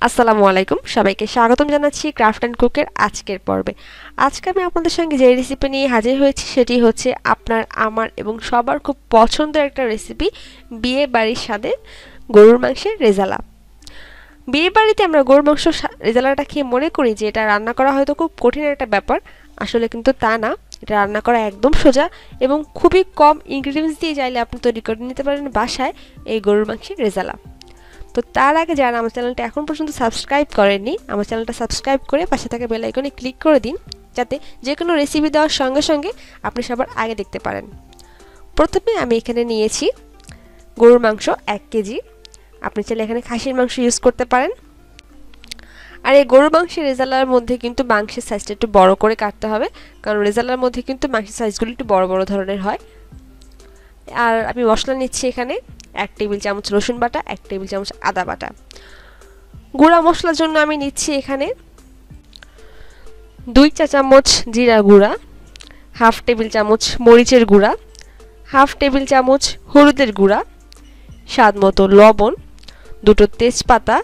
আসসালামু আলাইকুম, সবাইকে স্বাগতম জানাচ্ছি ক্রাফট অ্যান্ড কুকের আজকের পর্বে। আজকে আমি আপনাদের সঙ্গে যে রেসিপি নিয়ে হাজির হয়েছি সেটি হচ্ছে আপনার, আমার এবং সবার খুব পছন্দের একটা রেসিপি, বিয়ে বাড়ির স্বাদে গরুর মাংসের রেজালা। বিয়ে বাড়িতে আমরা গরুর মাংস রেজালাটা খেয়ে মনে করি যে এটা রান্না করা হয়তো খুব কঠিন একটা ব্যাপার। আসলে কিন্তু তা না, এটা রান্না করা একদম সোজা এবং খুবই কম ইনগ্রিডিয়েন্টস দিয়ে চাইলে আপনি তৈরি করে নিতে পারেন বাসায় এই গরুর মাংসের রেজালা। তো তার আগে যারা আমার চ্যানেলটা এখন পর্যন্ত সাবস্ক্রাইব করেননি, আমার চ্যানেলটা সাবস্ক্রাইব করে পাশে থাকা বেল আইকনে ক্লিক করে দিন, যাতে যে কোনো রেসিপি দেওয়ার সঙ্গে সঙ্গে আপনি সবার আগে দেখতে পারেন। প্রথমে আমি এখানে নিয়েছি গরুর মাংস 1 কেজি। আপনি চাইলে এখানে খাসির মাংস ইউজ করতে পারেন। আর এই গরুর মাংসের রেজালার মধ্যে কিন্তু মাংসের সাইজটা একটু বড় করে কাটতে হবে, কারণ রেজালার মধ্যে কিন্তু মাংসের সাইজগুলো একটু বড় বড় ধরনের হয়। আর আমি মশলা নিচ্ছি এখানে 1 টেবিল চামচ রসুন বাটা, 1 টেবিল চামচ আদা বাটা। গুঁড়া মশলার জন্য আমি নিচ্ছি এখানে 2 চা চামচ জিরা গুঁড়া, হাফ টেবিল চামচ মরিচের গুঁড়া, হাফ টেবিল চামচ হলুদের গুঁড়া, স্বাদ মতো লবণ, 2টো তেজপাতা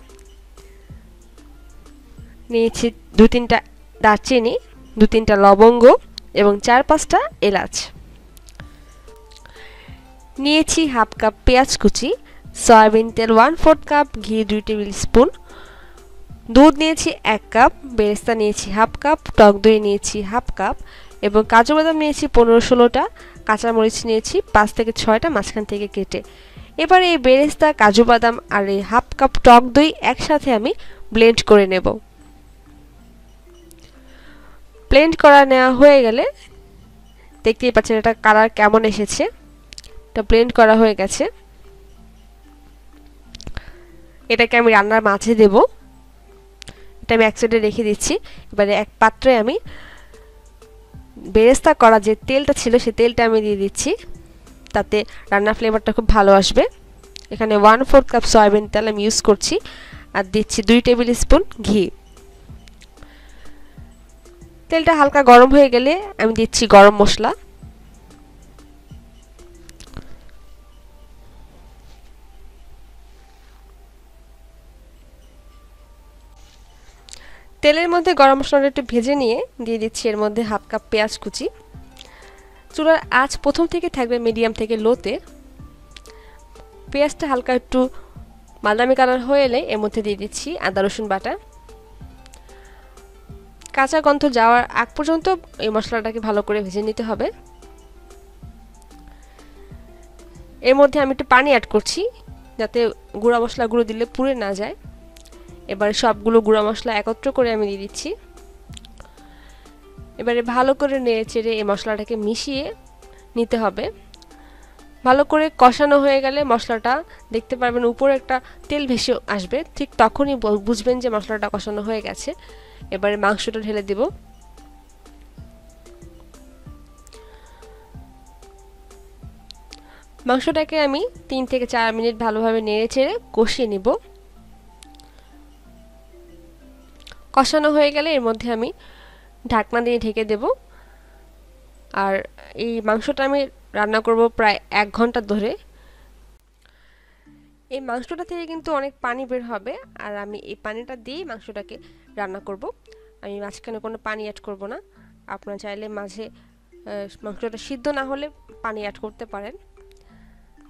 নিয়েছি, 2-3টা দারচিনি, 2-3টা লবঙ্গ এবং 4-5টা এলাচ। নিয়েছি হাফ কাপ পেঁয়াজ কুচি, সয়াবিন তেল 1/4 কাপ, ঘি 2 টেবিল স্পুন, দুধ নিয়েছি 1 কাপ, বেরেস্তা নিয়েছি হাফ কাপ, টক দই নিয়েছি হাফ কাপ এবং কাজু বাদাম নিয়েছি 15-16টা, কাঁচামরিচ নিয়েছি 5 থেকে 6টা মাঝখান থেকে কেটে। এবার এই বেরেস্তা, কাজু বাদাম আর এই হাফ কাপ টক দই একসাথে আমি ব্লেন্ড করে নেব। ব্লেন্ড করা নেওয়া হয়ে গেলে দেখতেই পাচ্ছেন এটা কালার কেমন এসেছে। এটা ব্লেন্ড করা হয়ে গেছে। এটাকে আমি রান্নার মাঝে দেব। এটা আমি এক সাইডে রেখে দিচ্ছি। এবারে এক পাত্রে আমি বেরেস্তা করা যে তেলটা ছিল সেই তেলটা আমি দিয়ে দিচ্ছি, তাতে রান্নার ফ্লেভারটা খুব ভালো আসবে। এখানে 1/4 কাপ সয়াবিন তেল আমি ইউজ করছি আর দিচ্ছি 2 টেবিল স্পুন ঘি। তেলটা হালকা গরম হয়ে গেলে আমি দিচ্ছি গরম মশলা, তেলের মধ্যে গরম মশলাটা একটু ভেজে নিয়ে দিয়ে দিচ্ছি এর মধ্যে হাফ কাপ পেঁয়াজ কুচি। চুলার আঁচ প্রথম থেকে থাকবে মিডিয়াম থেকে লোতে। পেঁয়াজটা হালকা একটু বাদামি কালার হয়ে এলে এর মধ্যে দিয়ে দিচ্ছি আদা রসুন বাটা। কাঁচা গন্ধ যাওয়ার আগ পর্যন্ত এই মশলাটাকে ভালো করে ভেজে নিতে হবে। এর মধ্যে আমি একটু পানি অ্যাড করছি, যাতে গুঁড়া মশলাগুলো দিলে পুড়ে না যায়। এবারে সবগুলো গুঁড়া মশলা একত্র করে আমি দিয়ে দিচ্ছি। এবারে ভালো করে নেড়ে চেড়ে এই মশলাটাকে মিশিয়ে নিতে হবে। ভালো করে কষানো হয়ে গেলে মশলাটা দেখতে পারবেন উপরে একটা তেল ভেসে আসবে, ঠিক তখনই বুঝবেন যে মশলাটা কষানো হয়ে গেছে। এবারে মাংসটা ঢেলে দেব। মাংসটাকে আমি 3 থেকে 4 মিনিট ভালোভাবে নেড়ে চেড়ে কষিয়ে নিব। কষানো হয়ে গেলে এর মধ্যে আমি ঢাকনা দিয়ে ঢেকে দেব। আর এই মাংসটা আমি রান্না করব প্রায় 1 ঘন্টা ধরে। এই মাংসটা থেকে কিন্তু অনেক পানি বের হবে, আর আমি এই পানিটা দিয়েই মাংসটাকে রান্না করব। আমি মাঝখানে কোনো পানি অ্যাড করব না। আপনারা চাইলে মাঝে মাংসটা সিদ্ধ না হলে পানি অ্যাড করতে পারেন।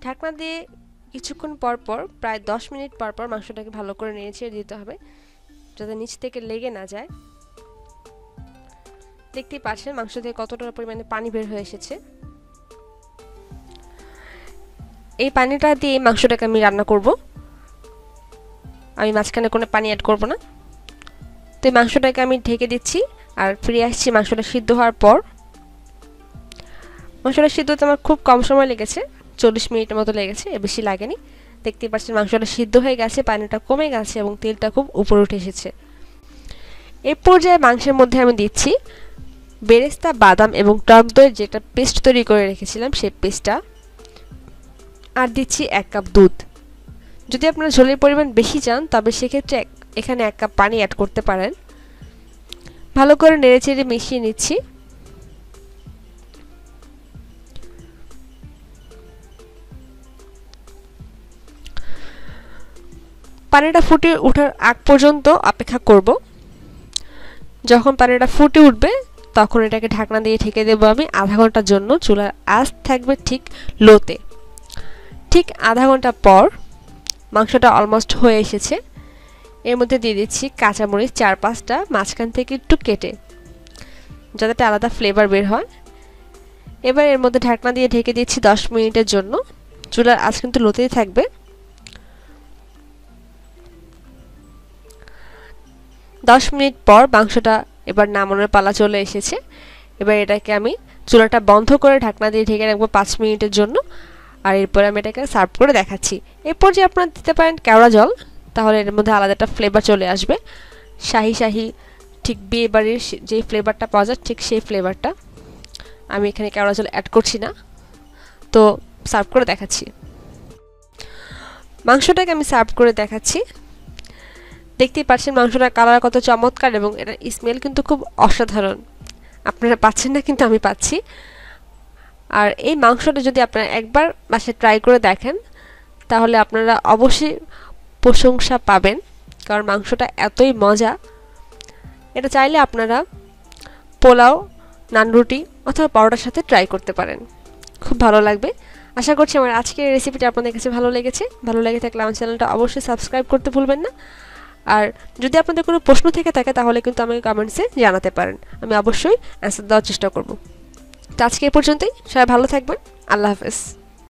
ঢাকনা দিয়ে কিছুক্ষণ পর পর, প্রায় 10 মিনিট পর পর মাংসটাকে ভালো করে নেড়ে ছেড়ে দিতে হবে, যাতে নিচ থেকে লেগে না যায়। দেখতেই পাচ্ছেন মাংস থেকে কতটা পরিমাণে পানি বের হয়ে এসেছে। এই পানিটা দিয়ে মাংসটাকে আমি রান্না করব। আমি মাঝখানে কোনো পানি অ্যাড করব না। তো এই মাংসটাকে আমি ঢেকে দিচ্ছি আর ফিরে আসছি মাংসটা সিদ্ধ হওয়ার পর। মাংসটা সিদ্ধ হতে আমার খুব কম সময় লেগেছে, 40 মিনিটের মতো লেগেছে, এর বেশি লাগেনি। দেখতেই পাচ্ছেন মাংসটা সিদ্ধ হয়ে গেছে, পানিটা কমে গেছে এবং তেলটা খুব উপরে উঠে এসেছে। এই পর্যায়ে মাংসের মধ্যে আমি দিচ্ছি বেরেস্তা, বাদাম এবং টক দই যেটা পেস্ট তৈরি করে রেখেছিলাম সেই পেস্টটা, আর দিচ্ছি 1 কাপ দুধ। যদি আপনারা ঝোলের পরিমাণ বেশি চান তবে সেক্ষেত্রে এখানে 1 কাপ পানি অ্যাড করতে পারেন। ভালো করে নেড়েচেড়ে মিশিয়ে নিচ্ছি। পানিটা ফুটে ওঠার আগ পর্যন্ত অপেক্ষা করব। যখন পানিটা ফুটে উঠবে তখন এটাকে ঢাকনা দিয়ে ঢেকে দেবো আমি আধা ঘন্টার জন্য। চুলার আঁচ থাকবে ঠিক লোতে। ঠিক আধা ঘন্টা পর মাংসটা অলমোস্ট হয়ে এসেছে। এর মধ্যে দিয়ে দিচ্ছি কাঁচামরিচ 4-5টা মাঝখান থেকে একটু কেটে, যাতে আলাদা ফ্লেভার বের হয়। এবার এর মধ্যে ঢাকনা দিয়ে ঢেকে দিচ্ছি 10 মিনিটের জন্য। চুলার আঁচ কিন্তু লোতেই থাকবে। 10 মিনিট পর মাংসটা এবার নামানোর পালা চলে এসেছে। এবার এটাকে আমি চুলাটা বন্ধ করে ঢাকনা দিয়ে ঢেকে রাখবো 5 মিনিটের জন্য। আর এরপর আমি এটাকে সার্ভ করে দেখাচ্ছি। এরপর যে আপনারা দিতে পারেন কেওড়া জল, তাহলে এর মধ্যে আলাদা একটা ফ্লেভার চলে আসবে। শাহি শাহি ঠিক বিয়ে বাড়ির যে ফ্লেভারটা পাওয়া যায় ঠিক সেই ফ্লেভারটা। আমি এখানে কেওড়া জল অ্যাড করছি না, তো সার্ভ করে দেখাচ্ছি। মাংসটাকে আমি সার্ভ করে দেখাচ্ছি। দেখতেই পাচ্ছেন মাংসটার কালার কত চমৎকার এবং এটার স্মেল কিন্তু খুব অসাধারণ। আপনারা পাচ্ছেন না, কিন্তু আমি পাচ্ছি। আর এই মাংসটা যদি আপনারা একবার বাসায় ট্রাই করে দেখেন তাহলে আপনারা অবশ্যই প্রশংসা পাবেন, কারণ মাংসটা এতই মজা। এটা চাইলে আপনারা পোলাও, নান রুটি অথবা পরোটার সাথে ট্রাই করতে পারেন, খুব ভালো লাগবে। আশা করছি আমার আজকের এই রেসিপিটা আপনাদের কাছে ভালো লেগেছে। ভালো লেগে থাকলে আমার চ্যানেলটা অবশ্যই সাবস্ক্রাইব করতে ভুলবেন না। আর যদি আপনাদের কোনো প্রশ্ন থেকে থাকে তাহলে কিন্তু আমাকে কমেন্টসে জানাতে পারেন, আমি অবশ্যই অ্যান্সার দেওয়ার চেষ্টা করব। তো আজকে এই পর্যন্তই। সবাই ভালো থাকবেন। আল্লাহ হাফেজ।